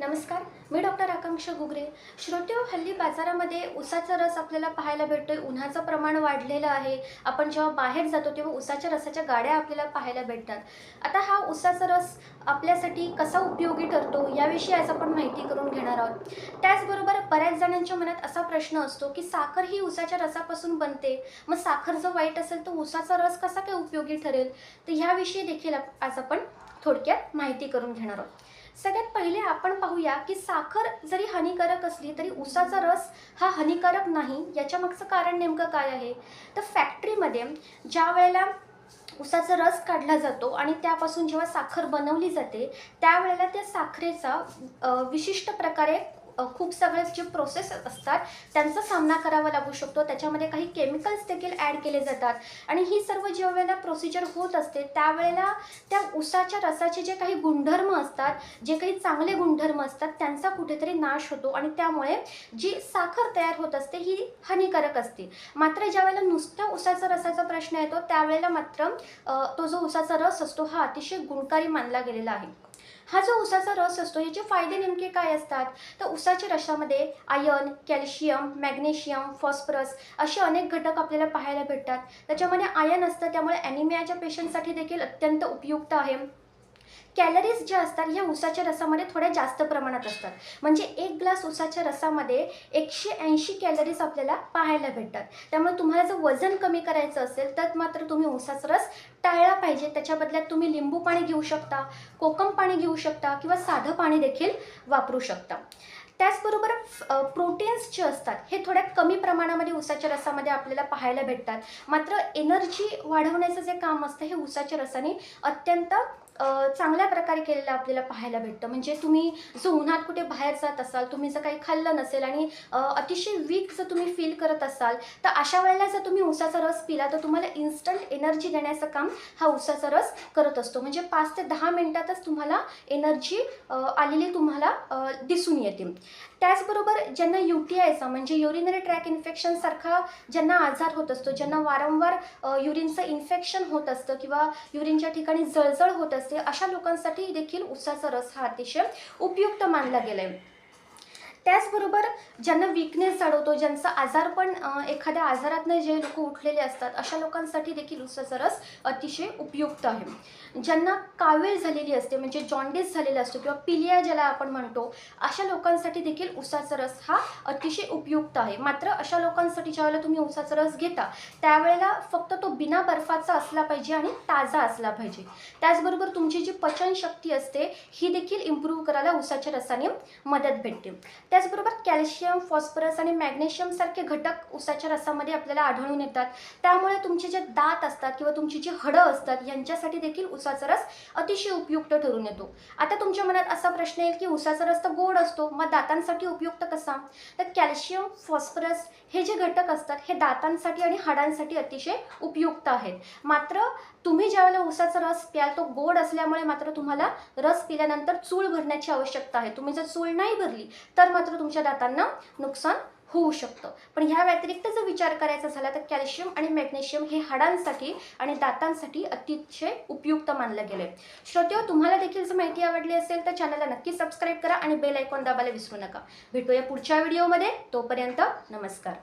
नमस्कार, मी डॉक्टर आकांक्षा गुगरे. श्रोतेहो, हल्ली बाजारामध्ये उसाचा रस आपल्याला पाहायला भेटतोय. उन्हाचं प्रमाण वाढलेलं आहे. आपण जेव्हा बाहेर जातो तेव्हा उसाच्या रसाच्या गाड्या आपल्याला पाहायला भेटतात. आता हा उसाचा रस आपल्यासाठी कसा उपयोगी ठरतो याविषयी आज आपण माहिती करून घेणार आहोत. त्याचबरोबर बऱ्याच जणांच्या मनात असा प्रश्न असतो की साखर ही उसाच्या रसापासून बनते. मग साखर जर वाईट असेल तर उसाचा रस कसा काय उपयोगी ठरेल? तर ह्याविषयी देखील आज आपण थोडक्यात माहिती करून घेणार आहोत. सगळ्यात पहिले आपण पाहूया की साखर जरी हानिकारक असली तरी उसाचा रस हा हानिकारक नाही. याच्या मागचं कारण नेमकं काय आहे? तर फॅक्टरीमध्ये ज्या वेळेला उसाचा रस काढला जातो आणि त्यापासून जेव्हा साखर बनवली जाते त्यावेळेला त्या साखरेचा विशिष्ट प्रकारे खूप सगळे जे प्रोसेस असतात त्यांचा सामना करावा लागू शकतो. त्याच्यामध्ये काही केमिकल्स देखील ॲड केले जातात आणि ही सर्व ज्या वेळेला प्रोसिजर होत असते त्यावेळेला त्या उसाच्या रसाचे जे काही गुणधर्म असतात, जे काही चांगले गुणधर्म असतात त्यांचा कुठेतरी नाश होतो आणि त्यामुळे जी साखर तयार होत असते ही हानिकारक असते. मात्र ज्या वेळेला नुसत्या उसाचा रसाचा प्रश्न येतो त्यावेळेला मात्र तो जो उसाचा रस असतो हा अतिशय गुणकारी मानला गेलेला आहे. हा जो उसाचा रस असतो याचे फायदे नेमके काय असतात? तर उसाच्या रसामध्ये आयर्न, कॅल्शियम, मॅग्नेशियम, फॉस्फरस असे अनेक घटक आपल्याला पाहायला भेटतात. त्याच्यामध्ये आयर्न असतं त्यामुळे ॲनिमियाच्या पेशंटसाठी देखील अत्यंत उपयुक्त आहे. कॅलरीज ज्या असतात ह्या उसाच्या रसामध्ये थोड्या जास्त प्रमाणात असतात. म्हणजे एक ग्लास उसाच्या रसामध्ये 180 कॅलरीज आपल्याला पाहायला भेटतात. त्यामुळे तुम्हाला जर वजन कमी करायचं असेल तर मात्र तुम्ही उसाचा रस टाळला पाहिजे. त्याच्या बदल्यात तुम्ही लिंबू पाणी घेऊ शकता, कोकम पाणी घेऊ शकता किंवा साधं पाणी देखील वापरू शकता. त्याचबरोबर प्रोटीन्स जे असतात हे थोड्या कमी प्रमाणामध्ये उसाच्या रसामध्ये आपल्याला पाहायला भेटतात. मात्र एनर्जी वाढवण्याचं जे काम असतं हे उसाच्या रसाने अत्यंत चांगल्या प्रकारे केलेलं आपल्याला पाहायला भेटतं. म्हणजे तुम्ही जो उन्हात कुठे बाहेर जात असाल, तुम्ही जर काही खाल्लं नसेल आणि अतिशय वीक जर तुम्ही फील करत असाल तर अशा वेळेला जर तुम्ही उसाचा रस पिला तर तुम्हाला इन्स्टंट एनर्जी देण्याचं काम हा उसाचा रस करत असतो. म्हणजे 5 ते 10 मिनिटातच तुम्हाला एनर्जी आलेली तुम्हाला दिसून येते. त्याचबरोबर ज्यांना UTIचा म्हणजे युरिनरी ट्रॅक इन्फेक्शनसारखा ज्यांना आजार होत असतो, ज्यांना वारंवार युरिनचं इन्फेक्शन होत असतं किंवा युरिनच्या ठिकाणी जळजळ होत असते, अशा लोकांसाठी देखील उसाचा रस हा अतिशय उपयुक्त मानला गेला आहे. त्याचबरोबर ज्यांना वीकनेस जाणवतो, ज्यांचं आजारपण एखाद्या आजारातनं जे लोक उठलेले असतात अशा लोकांसाठी देखील उसाचा रस अतिशय उपयुक्त आहे. ज्यांना कावीळ झालेली असते म्हणजे जॉन्डिस झालेला असतो किंवा पिलिया ज्याला आपण म्हणतो, अशा लोकांसाठी देखील उसाचा रस हा अतिशय उपयुक्त आहे. मात्र अशा लोकांसाठी ज्यावेळेला तुम्ही उसाचा रस घेता त्यावेळेला फक्त तो बिना बर्फाचा असला पाहिजे आणि ताजा असला पाहिजे. त्याचबरोबर तुमची जी पचनशक्ती असते ही देखील इम्प्रूव्ह करायला उसाच्या रसाने मदत भेटते. त्याचबरोबर कॅल्शियम, फॉस्फरस आणि मॅग्नेशियम सारखे घटक उसाच्या रसामध्ये आपल्याला आढळून येतात. त्यामुळे तुमचे जे दात असतात किंवा तुमची जी हाडं असतात यांच्यासाठी देखील उसाचा रस अतिशय उपयुक्त ठरून येतो. आता तुमच्या मनात असा प्रश्न येईल की उसाचा रस तर गोड असतो, मग दातांसाठी उपयुक्त कसा? तर कॅल्शियम, फॉस्फरस हे जे घटक असतात हे दातांसाठी आणि हाडांसाठी अतिशय उपयुक्त आहेत. मात्र तुम्ही ज्यावेळेला उसाचा रस प्याल तो गोड असल्यामुळे मात्र तुम्हाला रस पिल्यानंतर चूळ भरण्याची आवश्यकता आहे. तुम्ही जर चूळ नाही भरली तर मात्र तुमच्या दातांना नुकसान होऊ शकतं. पण ह्या व्यतिरिक्त जर विचार करायचा झाला तर कॅल्शियम आणि मॅग्नेशियम हे हाडांसाठी आणि दातांसाठी अतिशय उपयुक्त मानलं गेले. श्रोतेहो, तुम्हाला देखील जर माहिती आवडली असेल तर चॅनलला नक्की सबस्क्राईब करा आणि बेल आयकॉन दाबायला विसरू नका. भेटूया पुढच्या व्हिडिओमध्ये. तोपर्यंत नमस्कार.